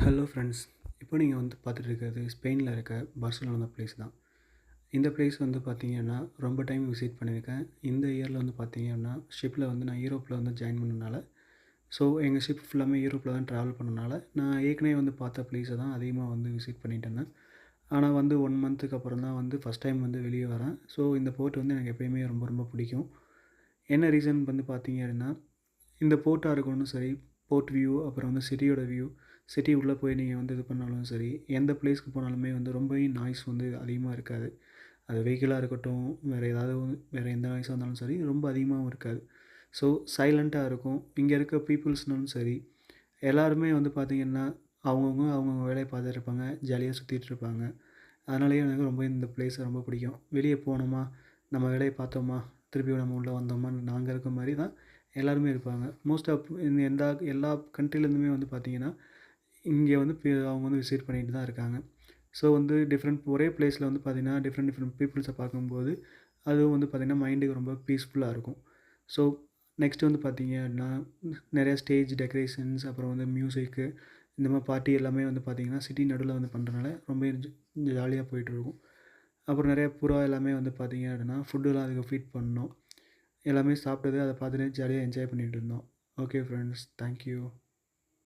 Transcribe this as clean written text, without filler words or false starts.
Hello friends. இப்போ நீங்கள் வந்து பார்த்துட்டு இருக்கிறது ஸ்பெயினில் இருக்க பார்சிலோனா பிளேஸ் தான். இந்த பிளேஸ் வந்து பார்த்தீங்கன்னா, ரொம்ப டைம் விசிட் பண்ணியிருக்கேன். இந்த இயரில் வந்து பார்த்தீங்கன்னா, ஷிப்பில் வந்து நான் யூரோப்பில் வந்து ஜாயின் பண்ணனால, ஸோ எங்கள் ஷிப் ஃபுல்லாமே யூரோப்பில் தான் ட்ராவல் பண்ணனால, நான் ஏற்கனவே வந்து பார்த்த பிளேஸை தான் அதிகமாக வந்து விசிட் பண்ணிட்டு இருந்தேன். ஆனால் வந்து 1 மந்த்துக்கு அப்புறம் தான் வந்து ஃபஸ்ட் டைம் வந்து வெளியே வரேன். ஸோ இந்த போர்ட் வந்து எனக்கு எப்பயுமே ரொம்ப ரொம்ப பிடிக்கும். என்ன ரீசன் வந்து பார்த்தீங்க அப்படின்னா, இந்த போர்ட்டா இருக்கணும் சரி, போர்ட் வியூ அப்புறம் வந்து சிட்டியோட வியூ, சிட்டி உள்ளே போய் நீங்கள் வந்து இது பண்ணாலும் சரி, எந்த பிளேஸ்க்கு போனாலுமே வந்து ரொம்பவே நாய்ஸ் வந்து அதிகமாக இருக்காது. அது வெஹிக்கிளாக இருக்கட்டும், வேறு ஏதாவது வேறு எந்த நாய்ஸாக இருந்தாலும் சரி, ரொம்ப அதிகமாகவும் இருக்காது. ஸோ சைலண்ட்டாக இருக்கும். இங்கே இருக்க பீப்புள்ஸ்னாலும் சரி, எல்லாருமே வந்து பார்த்திங்கன்னா, அவங்கவுங்க வேலையை பார்த்துட்டு இருப்பாங்க, ஜாலியாக சுற்றிட்டு இருப்பாங்க. அதனாலேயே எனக்கு ரொம்ப இந்த பிளேஸை ரொம்ப பிடிக்கும். வெளியே போனோமா, நம்ம வேலையை பார்த்தோமா, திருப்பி நம்ம உள்ளே வந்தோமா, நாங்க இருக்க மாரி தான் எல்லாருமே இருப்பாங்க. மோஸ்ட் ஆஃப் இந்த எல்லா கண்ட்ரிலேருந்துமே வந்து பார்த்திங்கன்னா, இங்கே வந்து அவங்க வந்து விசிட் பண்ணிட்டு தான் இருக்காங்க. ஸோ வந்து ஒரே பிளேஸில் வந்து பார்த்திங்கன்னா, டிஃப்ரெண்ட் டிஃப்ரெண்ட் பீப்புள்ஸை பார்க்கும்போது, அதுவும் வந்து பார்த்திங்கன்னா, மைண்டுக்கு ரொம்ப பீஸ்ஃபுல்லாக இருக்கும். ஸோ நெக்ஸ்ட் வந்து பார்த்திங்க அப்படின்னா, நிறையா ஸ்டேஜ் டெக்கரேஷன்ஸ், அப்புறம் வந்து மியூசிக்கு, இந்த மாதிரி பார்ட்டி எல்லாமே வந்து பார்த்திங்கன்னா, சிட்டி நடுவில் வந்து பண்ணுறனால ரொம்ப ஜாலியாக போயிட்டுருக்கும். அப்புறம் நிறையா புறா எல்லாமே வந்து பார்த்திங்க அப்படின்னா, ஃபுட்டுலாம் அதுக்கு ஃபீட் பண்ணோம். எல்லாமே சாப்பிட்டது, அதை பார்த்துட்டு ஜாலியாக என்ஜாய் பண்ணிகிட்டு இருந்தோம். Okay friends, thank you.